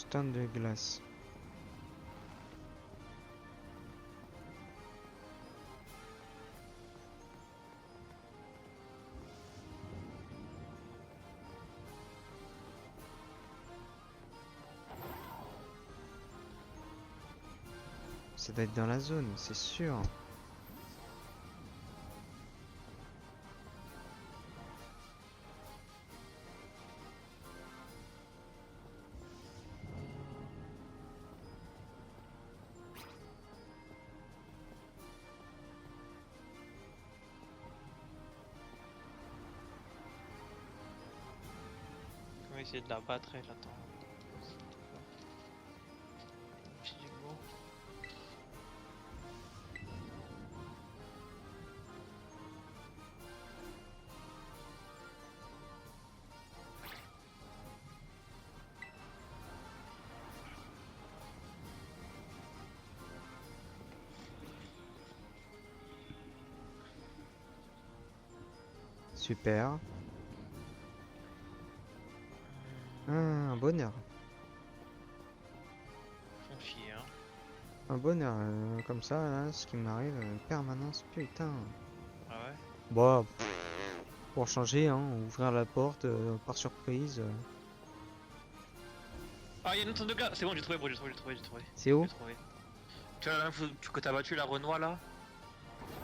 Stand de glace. Ça doit être dans la zone, c'est sûr. On va essayer de la battre, elle attend. Petit Hugo. Super. Ah, un bonheur. Font chier, hein. Un bonheur, comme ça, là, ce qui m'arrive, permanence, putain. Ah ouais? Bon, pour changer, hein, ouvrir la porte par surprise. Ah, il y a une tonne de gars! C'est bon, j'ai trouvé, bro, j'ai trouvé. C'est où? J'ai trouvé. Tu vois, là, que t'as battu la Renoir là?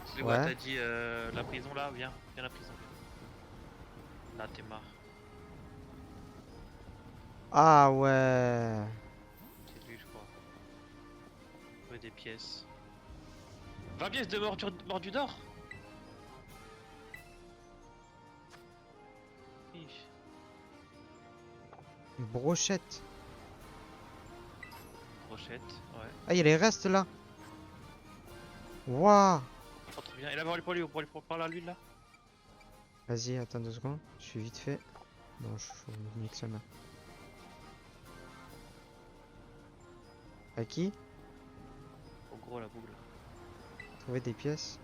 C'est quoi, Ouais. t'as dit la prison là? Viens la prison. Là, t'es marre. Ah ouais. C'est lui, je crois. Trouver des pièces. 20 pièces de mordu d'or? Ish. Une brochette. Brochette, ouais. Ah, il y a les restes là. Waouh. Oh, trop bien. Et là, pour aller par là, l'huile là? Vas-y, attends 2 secondes. Je suis vite fait. Non, je nique sa mère. À qui? Au gros, la boule. Trouver des pièces.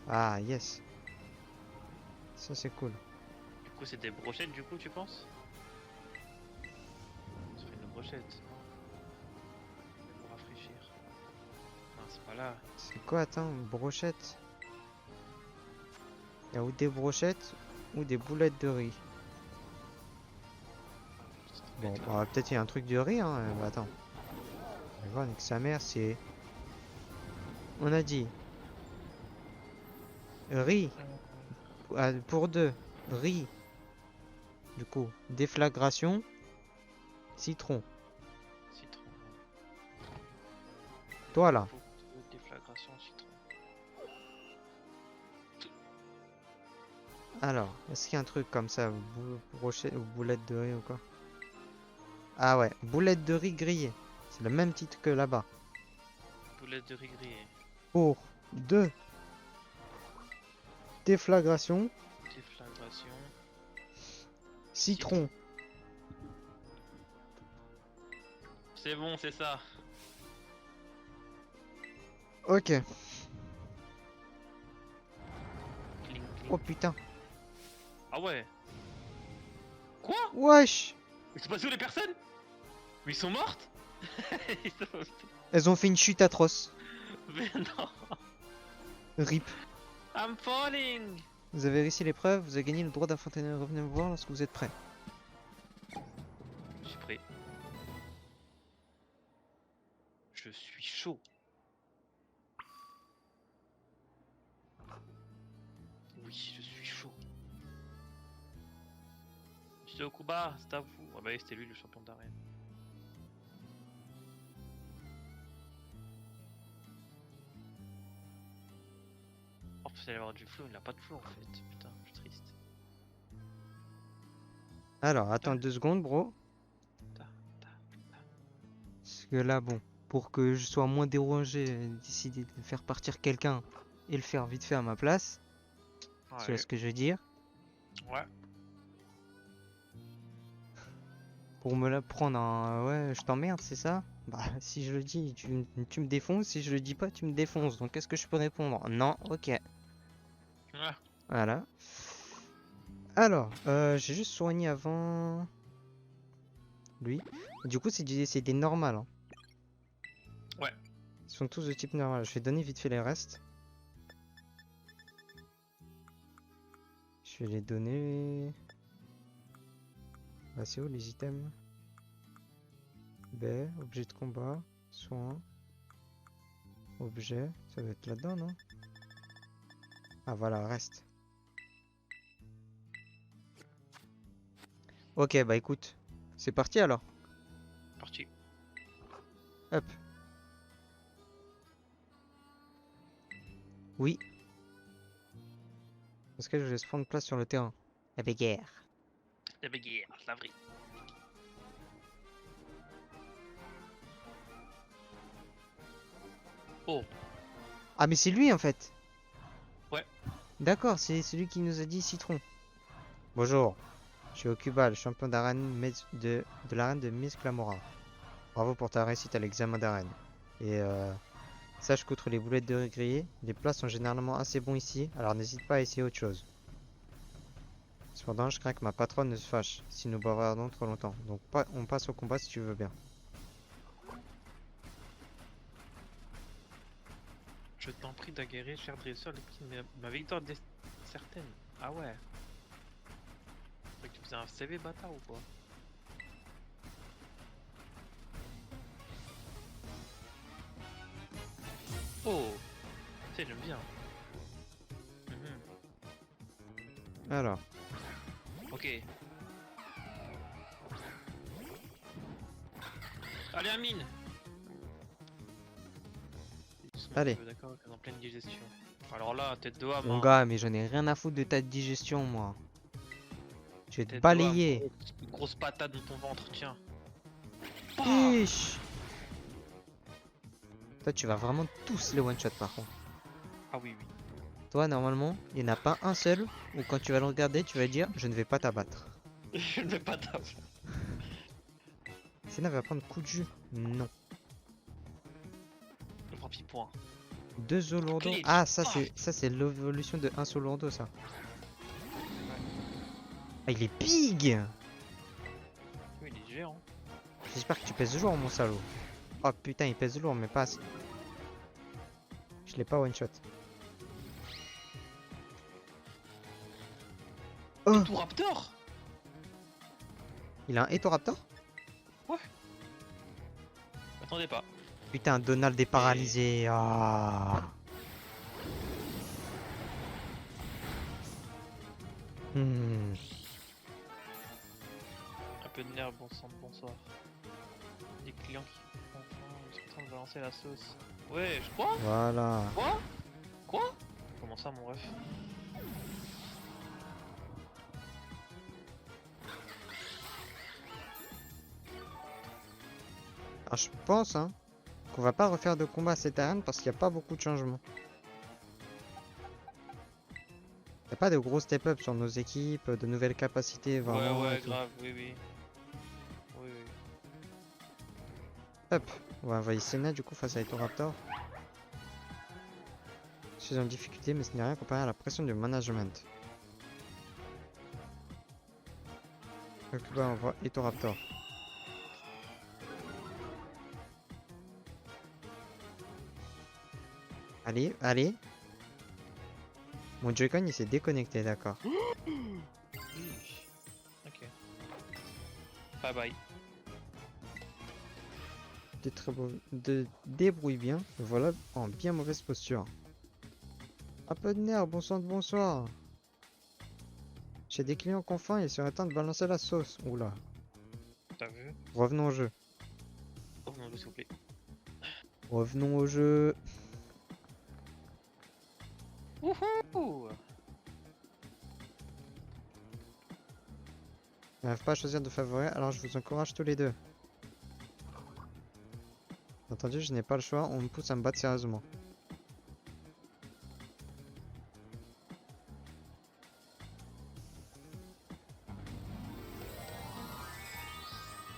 Ah, yes. Ça, c'est cool. Du coup, c'est des brochettes, du coup, tu penses? Ça fait une brochette. Pour rafraîchir. Non, c'est pas là. C'est quoi, attends, une brochette? Il y a ou des brochettes ou des boulettes de riz. Ça doit Bon, être là. bah, peut-être il y a un truc de riz, hein. Bah, attends. On va voir avec sa mère, c'est. On a dit riz pour deux. Riz. Du coup, déflagration, citron. Citron. Toi là. Faut déflagration, citron. Alors, est-ce qu'il y a un truc comme ça, brochette ou boulette de riz ou quoi? Ah ouais, boulette de riz grillée. C'est le même titre que là-bas. Boulette de riz grillé. Pour deux. Déflagration, Déflagration. citron. C'est bon, c'est ça. Ok. Cling, Oh cling. putain. Ah ouais. Quoi? Wesh. Il s'est passé où les personnes? Mais ils sont mortes? Ils sont- Elles ont fait une chute atroce. Mais non. RIP. I'm falling. Vous avez réussi l'épreuve, vous avez gagné le droit d'affronter. Revenez me voir lorsque vous êtes prêt. Je suis prêt. Je suis chaud. Oui, je suis chaud. Monsieur Okuba, c'est à vous. Ah bah oui, c'était lui le champion d'arène. Oh, faut aller avoir du flow, il n'a pas de flow en fait. Putain, je suis triste. Alors, attends 2 secondes, bro. Ta, ta, ta. Parce que là, bon, pour que je sois moins dérangé, j'ai décidé de faire partir quelqu'un et le faire vite fait à ma place. Tu vois Ouais. ce que je veux dire? Ouais. Pour me la prendre en ouais, je t'emmerde, c'est ça? Bah, si je le dis, tu me défonces. Si je le dis pas, tu me défonces. Donc, qu'est-ce que je peux répondre? Non, ok. Ouais. Voilà. Alors, j'ai juste soigné avant. lui. Et du coup, c'est des normales. Hein. Ouais. Ils sont tous de type normal. Je vais donner vite fait les restes. Je vais les donner... Ah, c'est où les items? B, objet de combat, soin, objet, ça doit être là-dedans, non? Ah voilà, reste. Ok, bah écoute, c'est parti alors. Parti. Hop. Oui. Parce que je laisse prendre place sur le terrain. La guerre. La baguette, la vraie. Oh. Ah mais c'est lui en fait. Ouais. D'accord, c'est celui qui nous a dit citron. Bonjour, je suis Okuba, le champion d'arène de l'arène de Miss Clamora. Bravo pour ta réussite à l'examen d'arène. Et sache qu'outre les boulettes de riz grillées, les plats sont généralement assez bons ici, alors n'hésite pas à essayer autre chose. Cependant, je crains que ma patronne ne se fâche si nous bavardons trop longtemps. Donc on passe au combat si tu veux bien. Je t'en prie d'aguerrer, cher dresseur, ma victoire est certaine. Ah ouais. Fait que tu faisais un CV bâtard ou quoi? Oh. Tu sais, j'aime bien. Mhm. Alors, Ok. Allez, Amine. Doucement, allez. d'accord, on est en pleine digestion. Alors là, tête de homme, Mon hein. gars, mais j'en ai rien à foutre de ta digestion, moi. Je vais te Tête de homme, balayer. grosse patate dans ton ventre, tiens. Pah. Piche. Toi, tu vas vraiment tous les one-shot par contre. Ah oui, oui. Toi, normalement, il n'y en a pas un seul où quand tu vas le regarder, tu vas dire je ne vais pas t'abattre. Je ne vais pas taper. Sinon, elle va prendre coup de jus. Non. Le premier point. 2 Zolourdo. Glitch. Ah, Ah. ça c'est l'évolution de 1 Zolourdo, ça. Ah, il est big. Oui, il est géant. J'espère que tu pèses lourd, mon salaud. Oh putain, il pèse lourd, mais pas assez. Je l'ai pas one-shot. Oh, Tout Raptor. il a un Etoraptor? Attendez pas. Putain, Donald est paralysé. Ah. Hmm. Un peu de nerf, bon sang, bonsoir. Des clients qui enfin, sont en train de balancer la sauce. Ouais, je crois. Voilà. Quoi? Quoi? Comment ça, mon ref? Alors, je pense hein, qu'on va pas refaire de combat à cette arène parce qu'il n'y a pas beaucoup de changements. Il n'y a pas de gros step-up sur nos équipes, de nouvelles capacités vraiment. Ouais, Et tout. grave, oui, oui. Oui, oui. Hop, on va envoyer Senna du coup face à Etoraptor. Je suis en difficulté, mais ce n'est rien comparé à la pression du management. Donc là, on voit Etoraptor. Allez, allez. Mon Joy-Con il s'est déconnecté, d'accord. Ok. Bye bye. Débrouille bien, voilà en bien mauvaise posture. Un peu de nerfs, bon sang de bonsoir. J'ai des clients qui ont faim et il serait temps de balancer la sauce. Oula, T'as vu? revenons au jeu. Oh non, s'il vous plaît. Revenons au jeu. Wouhou! Je n'arrive pas à choisir de favori, alors je vous encourage tous les deux. Bien entendu, je n'ai pas le choix, on me pousse à me battre sérieusement.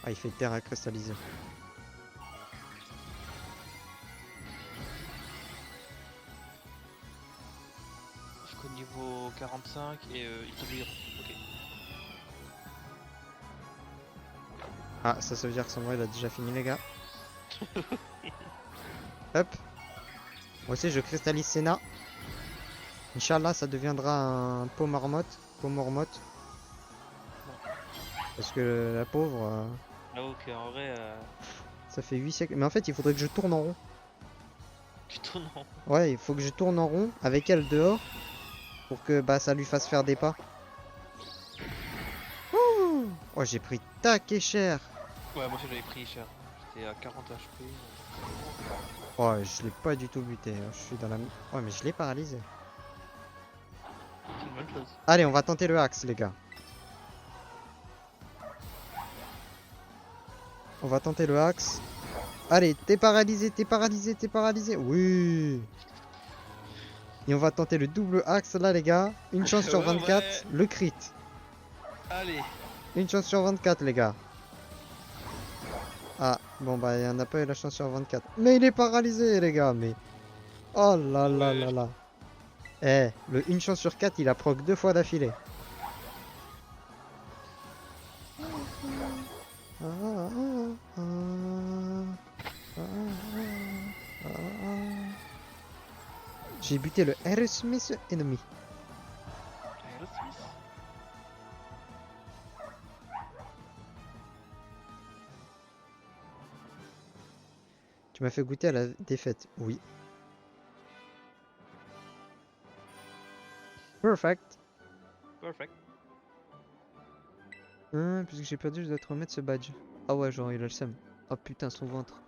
Ah, il fait terre à cristalliser. Jusqu'au niveau 45 et il te vire. Ok. Ah, ça veut dire que Sandra il a déjà fini, les gars. Hop. Moi aussi, je cristallise Senna. Inch'Allah, ça deviendra un pot marmotte. Pot marmotte. Parce que la pauvre, Ah ok, en vrai, ça fait 8 siècles. Mais en fait, il faudrait que je tourne en rond. tu tournes en rond. Ouais, il faut que je tourne en rond avec elle dehors. Pour que bah, ça lui fasse faire des pas. Ouh. Oh, j'ai pris taquet cher. Ouais, moi aussi j'avais pris cher. J'étais à 40 HP. Oh, je l'ai pas du tout buté. Je suis dans la... Ouais, mais je l'ai paralysé. C'est une bonne chose. Allez, on va tenter le axe, les gars. On va tenter le axe. Allez, t'es paralysé, t'es paralysé, t'es paralysé. Oui. Et on va tenter le double axe là, les gars. Une chance sur Ouais, 24, ouais. le crit. Allez. Une chance sur 24, les gars. Ah, bon, bah, il en a pas eu la chance sur 24. Mais il est paralysé, les gars, mais... Oh là là Ouais. là là. Eh, le une chance sur 4, il a proc 2 fois d'affilée. Ah, ah, ah, ah, ah, ah. J'ai buté le Aerosmith ennemi. Aerosmith. Tu m'as fait goûter à la défaite. Oui. Perfect. Perfect. Puisque j'ai perdu, je dois te remettre ce badge. Ah ouais, genre il a le seum. Oh putain, son ventre.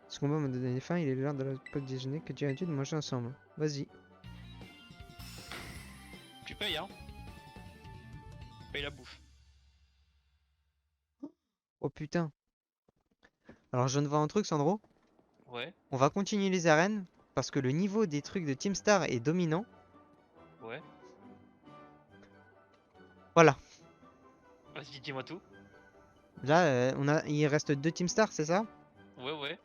Ce combat m'a donné faim, il est l'heure de la pause déjeuner que tu as dû de manger ensemble. Vas-y. Tu payes, hein. Paye la bouffe. Oh putain. Alors je viens de voir un truc, Sandro. Ouais, On va continuer les arènes parce que le niveau des trucs de Team Star est dominant. ouais. Voilà. Vas-y, dis-moi tout. Là, il reste 2 Team Star, c'est ça? Ouais, ouais.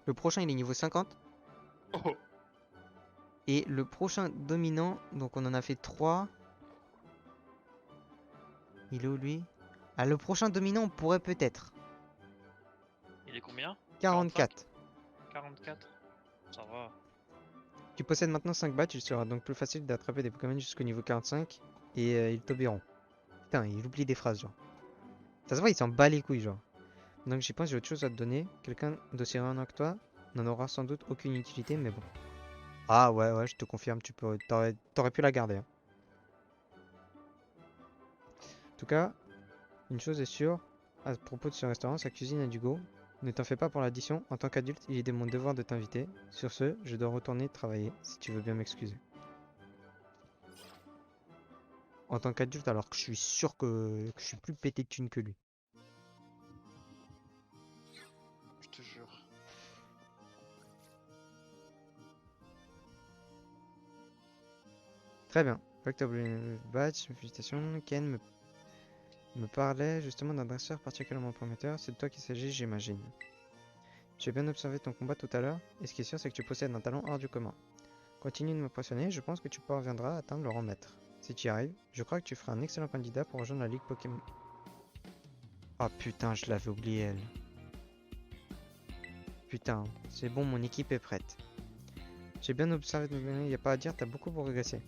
Le prochain, il est niveau 50. Oh. Et le prochain dominant, donc on en a fait 3. Il est où lui? Ah, le prochain dominant, on pourrait peut-être. Il est combien? 45? 44. 44? Ça va. Tu possèdes maintenant 5 badges, il sera donc plus facile d'attraper des Pokémon jusqu'au niveau 45. Et ils t'obéiront. Putain, il oublie des phrases, genre. Ça se voit, il s'en bat les couilles, genre. Donc j'y pense, j'ai autre chose à te donner. Quelqu'un d'aussi rien que toi n'en aura sans doute aucune utilité, mais bon. Ah ouais, ouais, je te confirme, t'aurais pu la garder, hein. En tout cas, une chose est sûre, à propos de ce restaurant, sa cuisine a du goût. Ne t'en fais pas pour l'addition, en tant qu'adulte, il est de mon devoir de t'inviter. Sur ce, je dois retourner travailler, si tu veux bien m'excuser. En tant qu'adulte, alors que je suis sûr que je suis plus pété de thunes que lui. Je te jure. Très bien. Collectable badge, félicitations. Ken me parlait justement d'un dresseur particulièrement prometteur. C'est de toi qu'il s'agit, j'imagine. J'ai bien observé ton combat tout à l'heure, et ce qui est sûr, c'est que tu possèdes un talent hors du commun. Continue de m'impressionner, je pense que tu parviendras à atteindre le rang maître. Si tu y arrives, je crois que tu feras un excellent candidat pour rejoindre la Ligue Pokémon. Oh putain, je l'avais oublié elle. Putain, c'est bon, mon équipe est prête. J'ai bien observé, il n'y a pas à dire, t'as beaucoup progressé.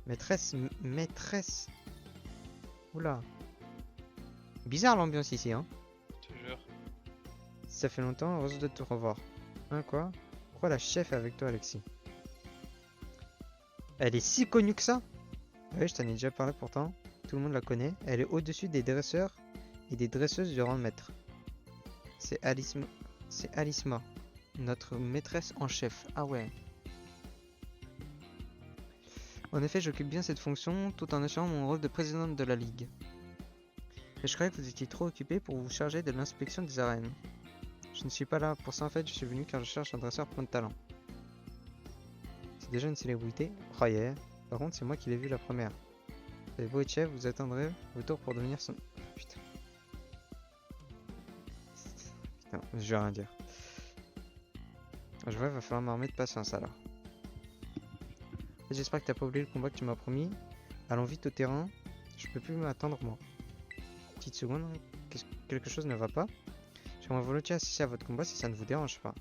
Maîtresse, maîtresse. Oula. Bizarre l'ambiance ici, hein. Je te jure. Ça fait longtemps, heureuse de te revoir. Hein, quoi? Pourquoi la chef est avec toi, Alexis? Elle est si connue que ça? Oui, je t'en ai déjà parlé pourtant. Tout le monde la connaît. Elle est au-dessus des dresseurs et des dresseuses du rang de maître. C'est Alisma, notre maîtresse en chef. Ah ouais. En effet, j'occupe bien cette fonction tout en assurant mon rôle de présidente de la ligue. Mais je croyais que vous étiez trop occupé pour vous charger de l'inspection des arènes. Je ne suis pas là pour ça en fait, je suis venu car je cherche un dresseur plein de talent. C'est déjà une célébrité? Oh yeah. Par contre, c'est moi qui l'ai vu la première. Et vous, chef, vous attendrez votre tour pour devenir son... Putain. Putain, je vais rien dire. Je vois, il va falloir m'armer de patience alors. J'espère que t'as pas oublié le combat que tu m'as promis. Allons vite au terrain. Je peux plus m'attendre moi. petite seconde. Quelque chose ne va pas. J'aimerais volontiers assister à votre combat si ça ne vous dérange pas.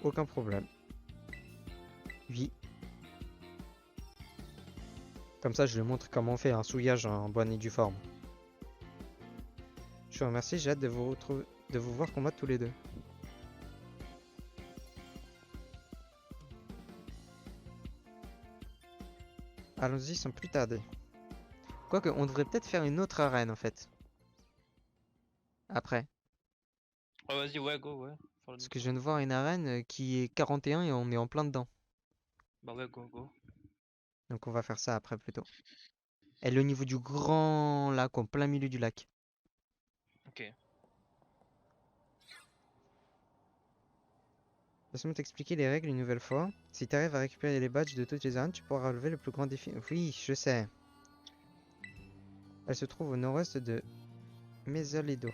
Aucun problème. Oui. Comme ça, je lui montre comment on fait un souillage en bonne et due forme. Je vous remercie, j'ai hâte de vous voir combattre tous les deux. Allons-y sans plus tarder. Quoique, on devrait peut-être faire une autre arène en fait. Après. Oh, vas-y, ouais, go, ouais. Parce que je viens de voir une arène qui est 41 et on est en plein dedans. Bah ouais, go, go. Donc on va faire ça après plutôt. Elle est au niveau du grand lac, en plein milieu du lac. Ok. Laisse-moi t'expliquer les règles une nouvelle fois. Si tu arrives à récupérer les badges de toutes les arènes, tu pourras relever le plus grand défi. Oui, je sais. Elle se trouve au nord-ouest de Mesaledo.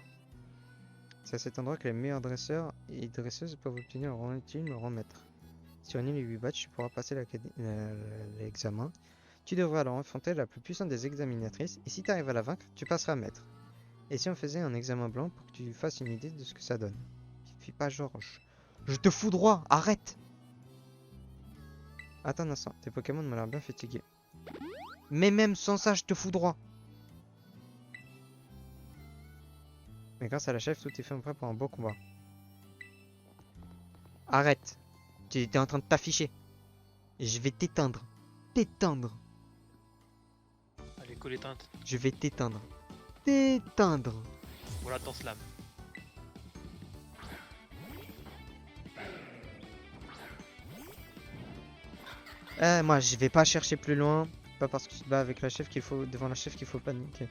C'est à cet endroit que les meilleurs dresseurs et dresseuses peuvent obtenir un rang ultime maître. Si tu réunis les 8 badges, tu pourras passer l'examen. Tu devras alors affronter la plus puissante des examinatrices, et si tu arrives à la vaincre, tu passeras maître. Et si on faisait un examen blanc pour que tu fasses une idée de ce que ça donne. Fais pas genre, je te fous droit, arrête! Attends un instant, tes Pokémon m'ont l'air bien fatigués. Mais même sans ça, je te fous droit! Mais grâce à la chef, tout est fait prêt pour un beau combat. Arrête! Tu étais en train de t'afficher. Je vais t'éteindre. T'éteindre. Allez, go l'éteinte. Je vais t'éteindre. T'éteindre. Voilà, ton slam. Moi, je vais pas chercher plus loin. Pas parce que tu te bats avec la chef qu'il faut devant la chef qu'il faut paniquer.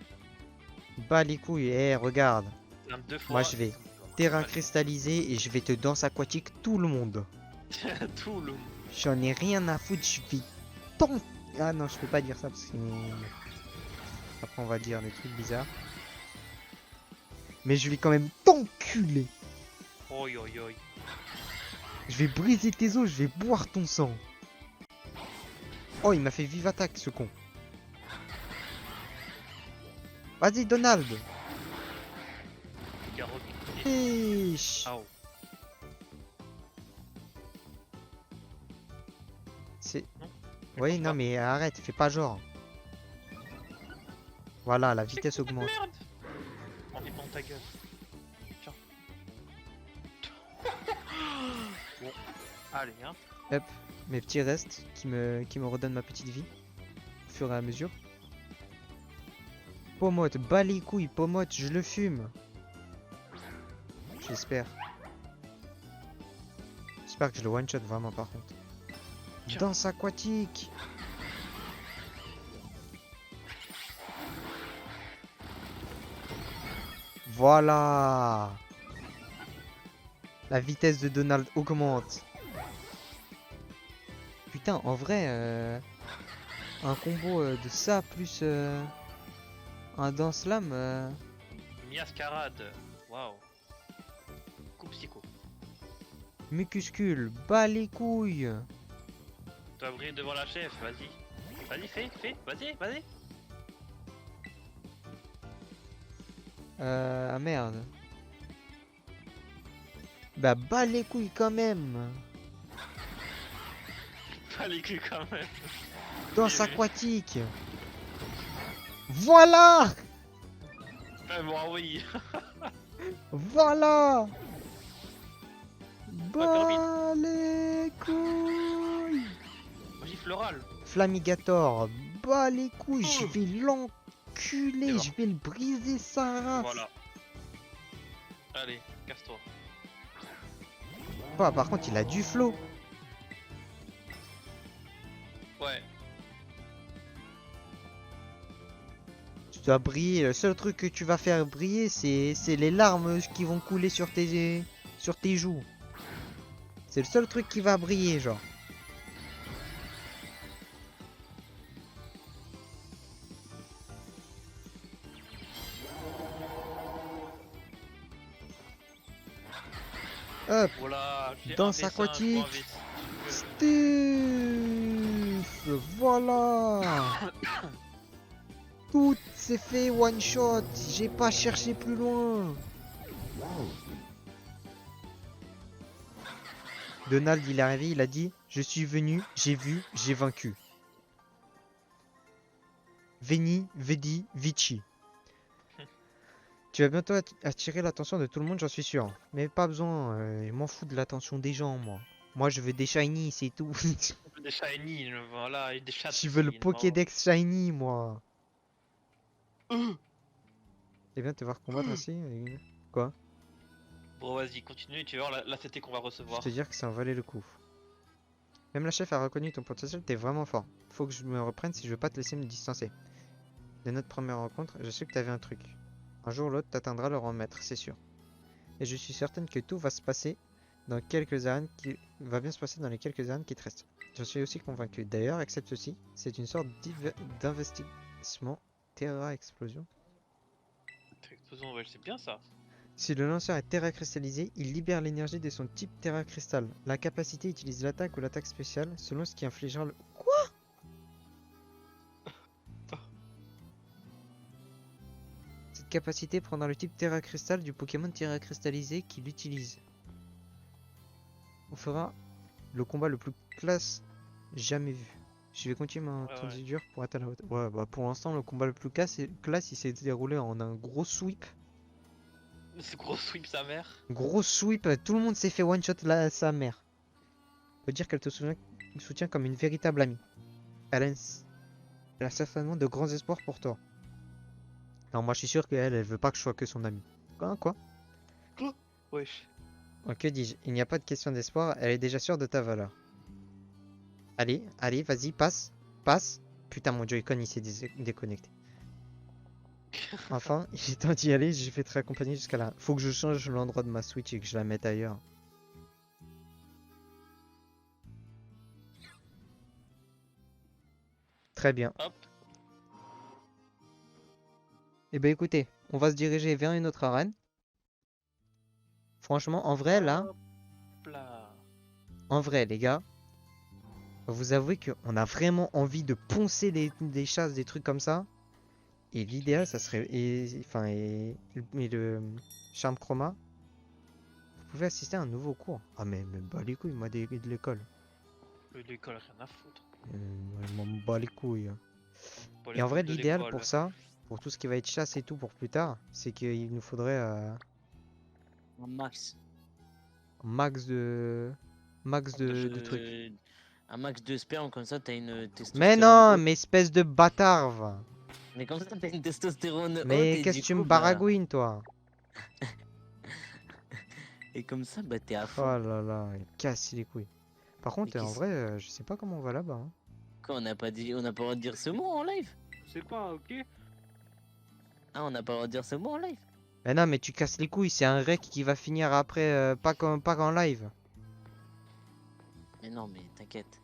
Bas les couilles. Regarde. Slam 2 fois. Moi, je vais terrain cristallisé et je vais te danse aquatique tout le monde. Tout le. J'en ai rien à foutre. Je vais ton. Ah non, je peux pas dire ça parce que après on va dire des trucs bizarres. Mais je vais quand même t'enculer. Oi, oi, oi. Je vais briser tes os. Je vais boire ton sang. Oh, il m'a fait vive attaque, ce con. Vas-y, Donald. Fiche. Au. C'est... Non, Oui, non, mais arrête, fais pas genre. Voilà, la vitesse augmente. Merde. On dépend de ta gueule. Tiens. Bon. Allez, hein. Hop, mes petits restes qui me redonnent ma petite vie. Au fur et à mesure. Pomote, bas les couilles, Pomote, je le fume. J'espère. J'espère que je le one-shot vraiment par contre. Tiens. Danse aquatique. Voilà. La vitesse de Donald augmente. Putain, en vrai, un combo de ça plus un danse lame. Miascarade. Waouh. Coup psycho. Mucuscule, bas les couilles. Tu vas briller devant la chef, vas-y. Vas-y, fais, vas-y, vas-y. Ah merde. Bah bas les couilles quand même. Pas les culs quand même. Danse aquatique. Voilà. Bon, oui. Voilà. Kirby. Bas les couilles. Magie florale. Flamigator, bas les couilles, je vais l'enculer, C'est bon. je vais le briser sa race. Voilà. Allez, casse-toi. Oh, par contre, il a du flow. Ouais. Tu dois briller. Le seul truc que tu vas faire briller, c'est les larmes qui vont couler sur tes joues. C'est le seul truc qui va briller, genre. Hop, Voilà. J'ai Danse un dessin, aquatique. je m'en vais, si tu veux. Steve, voilà. Tout s'est fait one shot. J'ai pas cherché plus loin. Donald, il est arrivé, il a dit: je suis venu, j'ai vu, j'ai vaincu. Veni, vedi, vici. Tu vas bientôt attirer l'attention de tout le monde, j'en suis sûr. Mais pas besoin, je m'en fous de l'attention des gens, moi. Moi, je veux des shiny, c'est tout. Des shiny, voilà, et des chats. Je veux le Pokédex shiny, moi. Et bien te voir combattre aussi. Quoi? Bon, vas-y, continue, tu vas voir la CT qu'on va Je recevoir. te dire que ça en valait le coup. Même la chef a reconnu ton potentiel, t'es vraiment fort. Faut que je me reprenne si je veux pas te laisser me distancer. De notre première rencontre, je sais que t'avais un truc. Un jour ou l'autre, t'atteindras le rang maître, c'est sûr. Et je suis certaine que tout va se passer dans quelques années qui va bien se passer dans les quelques années qui te restent. J'en suis aussi convaincu. D'ailleurs, accepte ceci, c'est une sorte d'investissement Terra Explosion. Explosion, ouais, c'est bien ça. Si le lanceur est Terra cristallisé, il libère l'énergie de son type Terra Cristal. La capacité utilise l'attaque ou l'attaque spéciale selon ce qui infligera le... Quoi? Cette capacité prendra le type Terra Cristal du Pokémon Terra cristallisé qui l'utilise. On fera le combat le plus classe jamais vu. Je vais continuer ma procédure pour être à la hauteur. Ouais, bah pour l'instant, le combat le plus classe, il s'est déroulé en un gros sweep. Ce gros sweep sa mère. Gros sweep, tout le monde s'est fait one shot là, sa mère. Faut dire qu'elle te soutient comme une véritable amie. Elle a certainement de grands espoirs pour toi. Non, moi je suis sûr qu'elle, elle veut pas que je sois que son amie. Quoi? Wesh. Oh, que dis-je? Il n'y a pas de question d'espoir, elle est déjà sûre de ta valeur. Allez, vas-y, passe. Putain, mon Joy-Con il s'est déconnecté. Enfin, il est temps d'y aller, je vais te raccompagner jusqu'à là. Faut que je change l'endroit de ma Switch et que je la mette ailleurs. Très bien. Hop. Eh ben écoutez, on va se diriger vers une autre arène. Franchement, en vrai, là, en vrai, les gars, vous avouez qu'on a vraiment envie de poncer des chasses, des trucs comme ça. Et l'idéal, ça serait... Et le charme chroma. Vous pouvez assister à un nouveau cours. Ah mais bah les couilles, moi, de l'école. L'école, rien à foutre. Je m'en bats les couilles. Pour Et en vrai, de l'idéal l'école. pour ça, pour tout ce qui va être chasse et tout pour plus tard, c'est qu'il nous faudrait Un max. un max de trucs. Un max de sperme, comme ça t'as une testostérone. Mais non, haute. mais espèce de bâtard, va. Mais comme ça t'as une testostérone haute. Mais et qu'est-ce du que tu coup, me baragouines, toi? Et comme ça, bah t'es à Oh fond. là là, il casse les couilles. Par contre, qui en s- vrai, je sais pas comment on va là-bas. Hein. Quoi, on n'a pas dit, on n'a pas le droit de dire ce mot en live? Je sais pas, ok? Ah, on n'a pas le droit de dire ce mot en live? Mais non, mais tu casses les couilles, c'est un rec qui va finir après, pas qu'en live. Mais non, mais t'inquiète.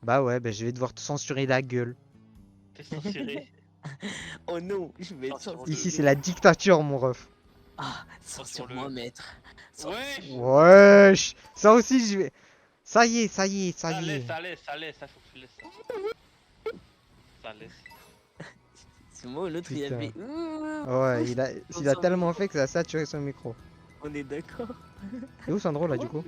Bah ouais, bah je vais devoir te censurer la gueule. T'es censuré. Oh non, je vais être Attention, censuré. Ici, c'est la dictature, mon ref. Ah, Sur censure-moi, le- maître. Wesh. Wesh, ça aussi, je vais... Ça y est. Ça laisse, ça faut que tu laisses ça. Ça laisse. Ce mot, l'autre il a Putain. fait. Ouais, il a tellement fait que ça a saturé son micro. On est d'accord. Et où Sandro, là, du coup?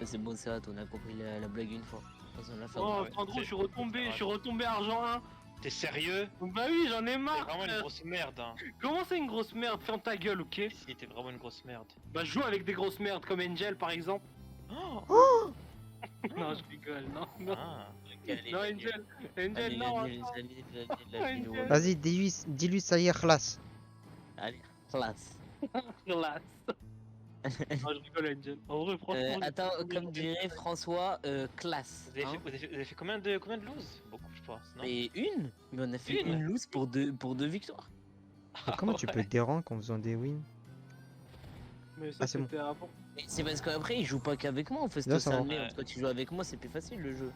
C'est bon, c'est hâte, on a compris la blague une fois. De toute façon, on l'a fait. Oh, ouais, Sandro, c'est- je suis retombé argent 1. T'es sérieux? Bah oui, j'en ai T'es marre. vraiment une frère. grosse merde, hein. Comment c'est une grosse merde? Ferme ta gueule, ok? Si, t'es vraiment une grosse merde. Bah je joue avec des grosses merdes comme Angel par exemple. Oh. Non, je rigole, non, non. Ah. Non, Angel, Angel, non. attends. Vas-y, dis-lui, ça y est, classe. Allez, classe. Relax. Non, je rigole, Angel. En vrai, franchement. Attends, comme dirait François, classe. Vous avez, hein. fait, vous avez fait combien de loses? Beaucoup, je pense, non? Mais une? Mais on a fait Une une loose pour deux victoires. Mais comment tu peux des ranks en faisant des wins? Mais ça, Ah, c'est bon. c'était avant. Mais c'est parce qu'après, il joue pas qu'avec moi, on fait Là, ce ça va. de merde. Quand tu joues avec moi, c'est plus facile le jeu.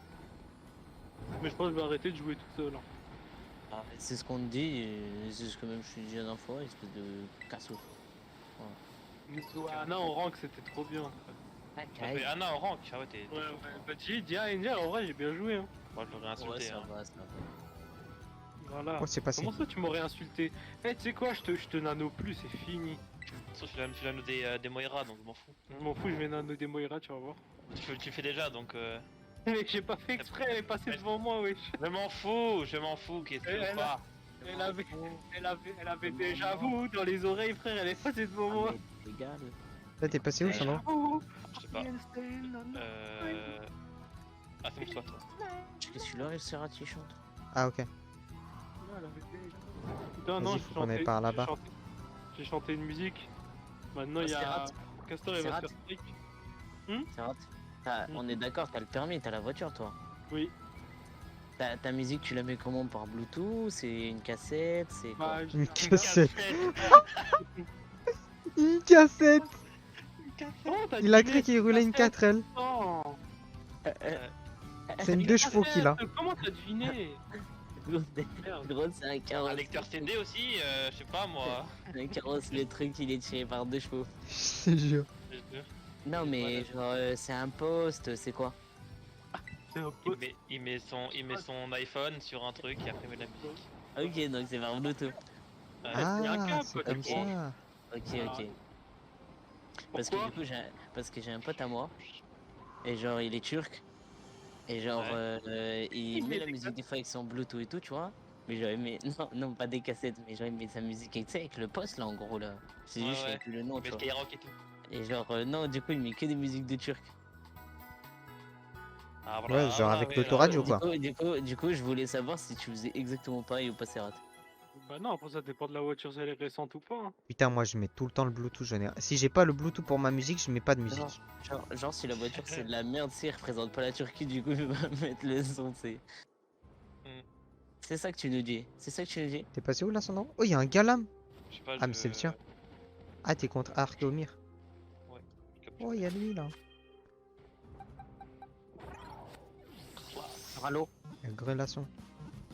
Mais je pense que je vais arrêter de jouer tout seul. Hein. Ah, c'est ce qu'on te dit, et c'est ce que même je suis dit la dernière fois, espèce de casseau. Ah non, au rank, c'était trop bien. Anna en rank, ah ouais, t'es. Ouais, ouais. Bah, dis à Angel, en vrai, j'ai bien joué. Hein. Moi, je l'aurais Ouais, insulté. ça Hein. va, ça va. Voilà. Oh, c'est passé. Comment ça tu m'aurais insulté? Eh, tu sais quoi, je te nano plus, c'est fini. Sauf que je l'anneau des Moira, donc je m'en fous. Je m'en fous, je vais nano des Moira, tu vas voir. Tu le fais déjà, donc Mec, j'ai pas fait exprès, elle est passée devant moi, wesh. je m'en fous, qu'est-ce que Elle tu a- Elle avait déjà vous dans les oreilles, frère, elle est passée devant moi. C'est légal. Là, t'es passé où, Sandro? Oh, Je sais pas. Ah, c'est toi, toi. Qu'est-ce que celui-là, il sert à qui chante? Ah, ok. Putain, non, Vas-y, faut qu'on aille par là-bas. j'ai chanté une musique. Maintenant, il y C'est a rate. Castor et C'est rate. Master Trick. C'est rare. On est d'accord, t'as le permis, t'as la voiture, toi. Oui. Ta musique, tu la mets comment? Par Bluetooth? C'est une cassette? C'est quoi? Bah, Une cassette. Une cassette. Oh, t'as Il a deviné, cru qu'il roulait une cassette. 4L. Oh. C'est une 2 chevaux qu'il a. Comment t'as deviné? Merde. Gros, c'est un Un carrosse. lecteur CD aussi, je sais pas moi. Un carrosse, le truc, il est tiré par 2 chevaux. Je te jure. Je te jure. Non, mais genre, c'est un poste, c'est quoi? C'est un Il pote. met, il met son iPhone sur un truc et après il met de la musique. Ok, donc c'est par Bluetooth. Ouais. c'est un Ah, câble, c'est quoi, comme tu ça. Ok. Parce que Pourquoi du coup, parce que j'ai un pote à moi, et genre, il est turc, et genre, il Il met met la des musique des fois avec son Bluetooth et tout, tu vois. Mais genre, il met, non, pas des cassettes, mais genre, il met sa musique, tu sais, avec le poste là, en gros, là. C'est Ouais, juste, je sais ouais. plus le nom, Mais tu vois. Skyrock et tout. Et genre, non, du coup, il met que des musiques de turc. Ah, Ouais, genre avec ouais, l'autoradio, là, quoi. Du coup, je voulais savoir si tu faisais exactement pareil ou pas, c'est rate. Bah non, après ça dépend de la voiture, si elle est récente ou pas. Hein. Putain, moi, je mets tout le temps le Bluetooth. Si j'ai pas le Bluetooth pour ma musique, je mets pas de musique. Genre, si la voiture c'est de la merde, c'est, représente pas la Turquie, du coup, je vais pas mettre le son, c'est. Mm. C'est ça que tu nous dis. C'est ça que tu nous dis. T'es passé où là, Sandro? Oh, il y a un galam. Je sais pas, Ah, mais c'est le tien. Ah, t'es contre Arkeomir. Oh, il y a lui là. Rallo. Il y a Grelasson.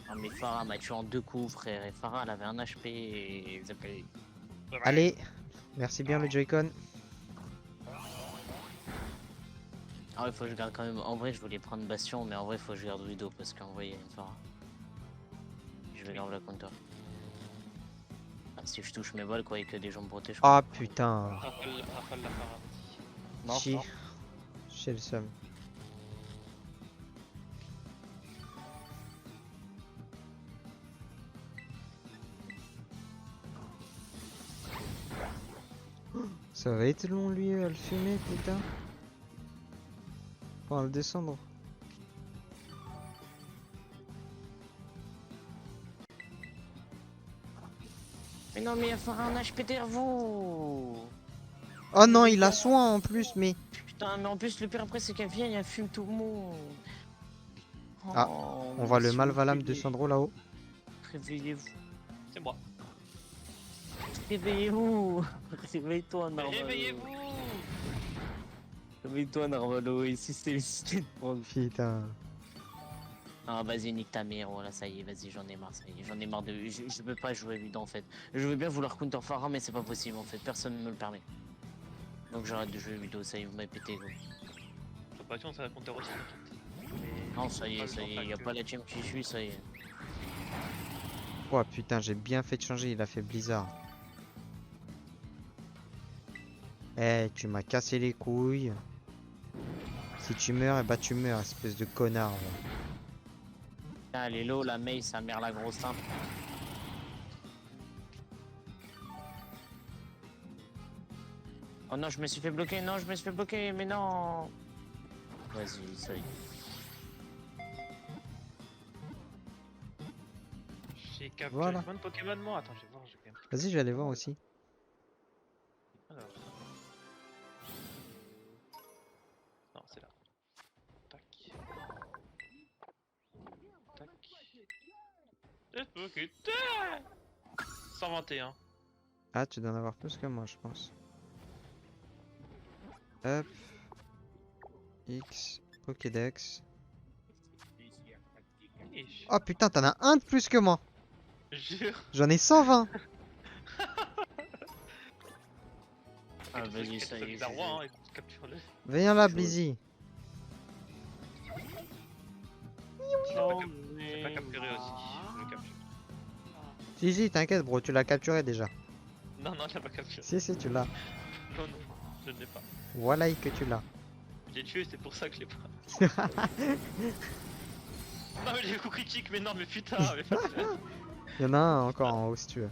Non mais Farah m'a tué en 2 coups, frère. Et Farah, elle avait un HP et ça fait. Allez, merci bien le Joy-Con. Ah ouais, faut que je garde quand même. En vrai, je voulais prendre Bastion, mais en vrai, faut que je garde Widow parce qu'en vrai, il y a une Farah. Je vais garder la counter. Ah, si je touche mes balles, quoi, et que des gens me protègent. Ah putain. Rafale la Farah. Non, Chi. non. J'ai le seum. Ça va être long lui à le fumer, putain. Pour le descendre. Mais non, mais il y a Farah en HP derrière vous. Oh non, il a soin en plus, mais. Putain, mais en plus, le pire après, c'est qu'elle vient et elle fume tout le monde. Ah, Oh, On voit le s'il vous Malvalam de plaît, Sandro là-haut. Réveillez-vous. C'est moi. Réveillez-vous. Réveille-toi, Narvalo. Réveillez-vous. Réveille-toi, Narvalo. Ici, c'est le système. Putain. Ah, vas-y, nique ta mère. Voilà, ça y est, vas-y, j'en ai marre. Ça y est, j'en ai marre de. Je peux pas jouer Widow en fait. Je veux bien vouloir counter Farah, mais c'est pas possible en fait. Personne ne me le permet. Donc j'arrête de jouer Widow. Ça y est, vous m'avez pété, gros. J'ai pas ça va compter aussi. Non, ça y est, y a pas la team qui suit, ça y est. Oh putain, j'ai bien fait de changer, il a fait Blizzard. Eh, tu m'as cassé les couilles. Si tu meurs, eh bah tu meurs, espèce de connard. Ah, elle est low, la Mei, sa mère, la grosse simple. Oh non, je me suis fait bloquer, non, je me suis fait bloquer, mais non. Vas-y, ça y est. J'ai capturé Voilà. combien de Pokémon moi? Attends, je vais voir, je vais quand même. Vas-y, je vais aller voir aussi. Alors. Non, c'est là. Tac. Tac. Et 121. Ah, tu dois en avoir plus que moi, je pense. Hop. X. Pokédex. Ish. Oh putain, t'en as un de plus que moi. Jure. J'en ai 120. Ah, vas-y, ça y est. C'est un roi, hein, écoute, capture-le. Viens là, Blizzy. Je l'ai pas capturé aussi. Je le capture. Si, t'inquiète, bro, tu l'as capturé déjà. Non, non, je l'ai pas capturé. Si, tu l'as. Non, non, je ne l'ai pas. Voilà que tu l'as. J'ai tué, c'est pour ça que je l'ai pas. Non, mais j'ai le coup critique, mais non, mais putain, mais pas Il y en a un encore en haut si tu veux.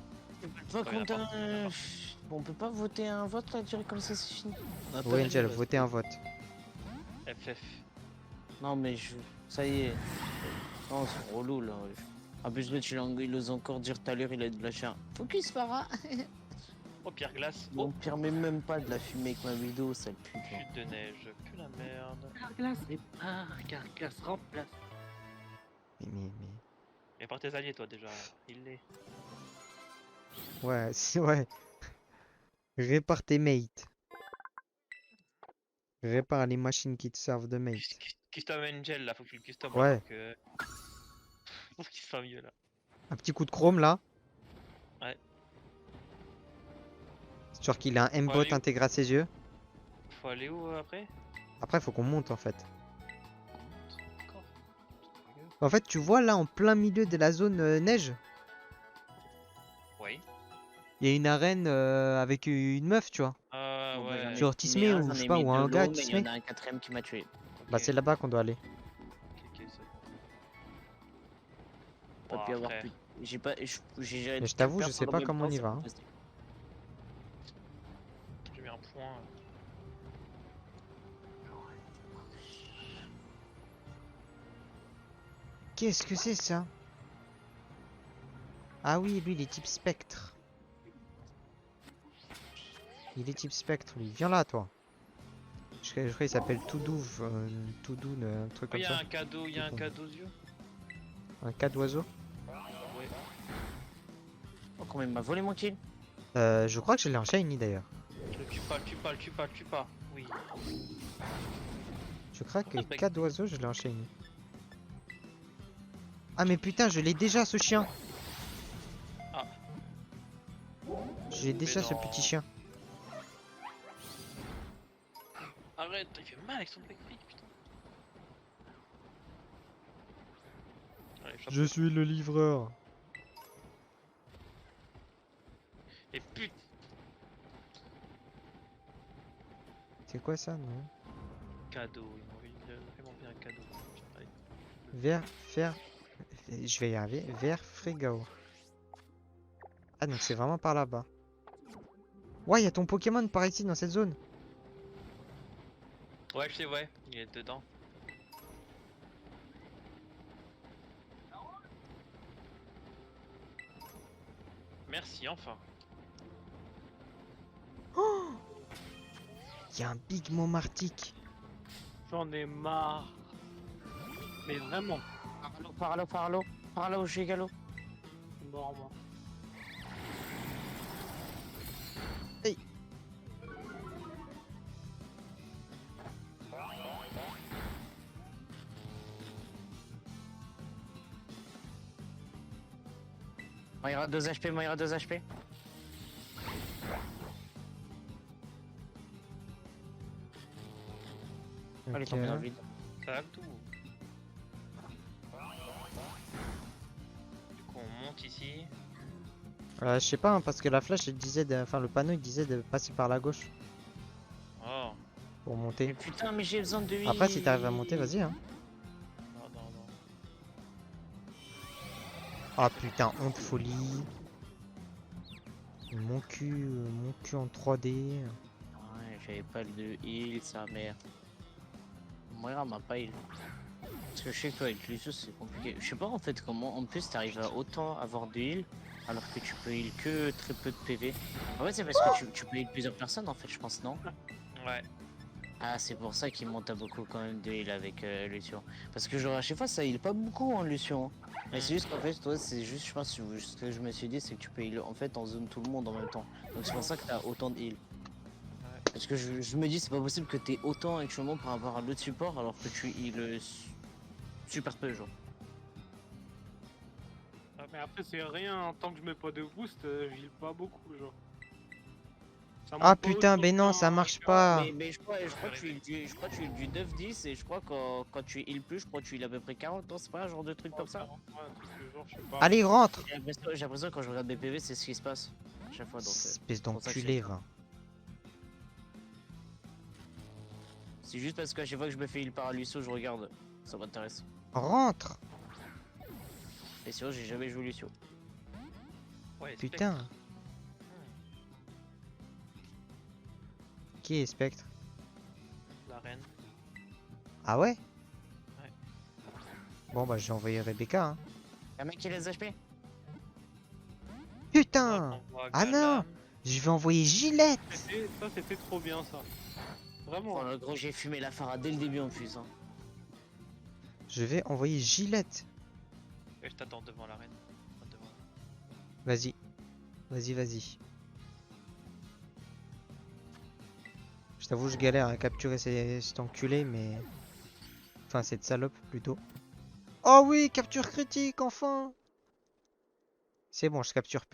Faut Ouais, qu'on t'a- n'importe On peut pas voter un vote là, direct comme ça, c'est fini. Oui, Angel, votez un vote. FF. Non, mais je. Ça y est. Non, c'est relou là. En plus, là, il ose encore dire tout à l'heure, il a de la chair. Focus, Farah. Oh, pierre glace. On Oh, permet même pas de la fumer avec ma vidéo, sale pute. là. chute de neige. Que la merde. Carglass, mais pas Carglass, remplace. Mais... Mais par tes alliés, toi, déjà. Il l'est. Ouais, ouais. Répare tes mates. Répare les machines qui te servent de mate. Custom Angel, là, faut que tu le custom. Ouais. Là, que... Pour qu'il soit mieux, là. Un petit coup de chrome là. Ouais. C'est sûr qu'il a un M-bot aller où intégré à ses yeux. Faut aller où après? Après, faut qu'on monte en fait. D'accord. En fait, tu vois là en plein milieu de la zone neige, Oui. il y a une arène avec une meuf, tu vois. Bon, bah, Ouais. j'en ai Genre mis Tismé un, ou j'en je ai sais pas, mis ou de un gars l'eau, mais il y en Tismé. a un quatrième qui m'a tué. Bah, Ok. c'est là-bas qu'on doit aller. Ok, ça. Pas Bon, pu avoir après, plus. J'ai pas. J'ai Mais je t'avoue, je perdre sais en pas même comment on temps, y c'est va, pas hein. possible. j'ai mis un point. Qu'est-ce que c'est ça? Ah oui, lui, il est type spectre. Il est type spectre, lui. Viens là, toi. Je crois qu'il s'appelle Toudouf, Toudoun, un truc Oh, comme y a ça. un cadeau, y a un cadeau aux yeux. Un cas d'oiseau. Ouais. Oh, comment il m'a volé mon kill? Je crois que je l'ai en shiny d'ailleurs. Le tue pas, le tue pas, le tue pas, le tue pas. Oui. Je crois que Ah, bah, cas d'oiseau, je l'ai en shiny. Ah mais putain, je l'ai déjà ce chien. Ah. J'ai déjà ce non. petit chien. Arrête, il fait mal avec son backflip, putain. Allez, chope. Je suis le livreur. Et putain. C'est quoi ça, non? Cadeau, il m'a vraiment bien un cadeau. Allez. Vert, fer... Je vais y arriver. Vert frigao. Ah donc c'est vraiment par là-bas. Ouais, il y a ton Pokémon par ici dans cette zone. Ouais, je sais, ouais, il est dedans. Merci, enfin. Il y a un Big Mom Arctic. J'en ai marre. Mais vraiment, Par là où j'ai galop. je suis mort moi. Moira 2 HP, Moira 2 HP. Elle est tombée dans le Ok. vide. Ça va tout. Du coup, on monte ici. Je sais pas, hein, parce que la flèche, elle disait enfin le panneau, il disait de passer par la gauche Oh. pour Mais monter. putain, mais j'ai besoin de lui. Après, si t'arrives à monter, vas-y. Hein. Non, non, non. Ah putain, honte folie. Mon cul en 3D. Ouais, j'avais pas de heal, sa mère. Moira m'a pas heal. Parce que je sais que toi, avec Lucius, c'est compliqué. Je sais pas en fait comment, en plus, t'arrives à autant avoir de heal, alors que tu peux heal que très peu de PV. En fait, c'est parce que tu peux heal plusieurs personnes, en fait, je pense, non? Ouais. Ah, c'est pour ça qu'il monte à beaucoup quand même de heal avec Lucian. Parce que genre à chaque fois ça heal pas beaucoup en Lucian. Mais c'est juste qu'en fait toi c'est juste je pense ce que je me suis dit c'est que tu peux heal en fait en zone tout le monde en même temps. Donc c'est pour ça que t'as autant de heal. Parce que je me dis c'est pas possible que t'aies autant actuellement par rapport à l'autre support alors que tu heal super peu genre. Ah, mais après c'est rien, tant que je mets pas de boost, je heal pas beaucoup genre. Ça Ah monte pas putain, aussi mais non, ça longtemps, marche Rika. pas. Mais je crois que je suis du 9-10 et je crois que quand tu heal plus, je crois que tu heal à peu près 40 ans, c'est pas un genre de truc comme ça? Ouais, un truc du genre, je sais pas. Allez, rentre. J'ai l'impression que quand je regarde des PV, c'est ce qui se passe à chaque fois, donc Espèce pour ça que je d'enculé, sais. va. C'est juste parce qu'à chaque fois que je me fais heal par Lucio, je regarde, ça m'intéresse. Rentre. Et sinon, j'ai jamais joué Lucio. Ouais, Putain. Spectre. Qui est Spectre? La reine. Ah ouais? Ouais. Bon bah j'ai envoyé Rebecca. Hein. Y'a un mec qui les HP? Putain. On voit Ah non. Galam. Je vais envoyer Gillette. Ça, c'était trop bien, ça. Vraiment. Oh le gros, j'ai fumé la Phara dès le début en plus. Hein. Je vais envoyer Gillette. Et je t'attends devant la reine. Enfin, devant. Vas-y. Vas-y, vas-y. Je t'avoue, je galère à capturer cet enculé, mais... Enfin, cette salope, plutôt. Oh oui, capture critique, enfin. C'est bon, je capture plus.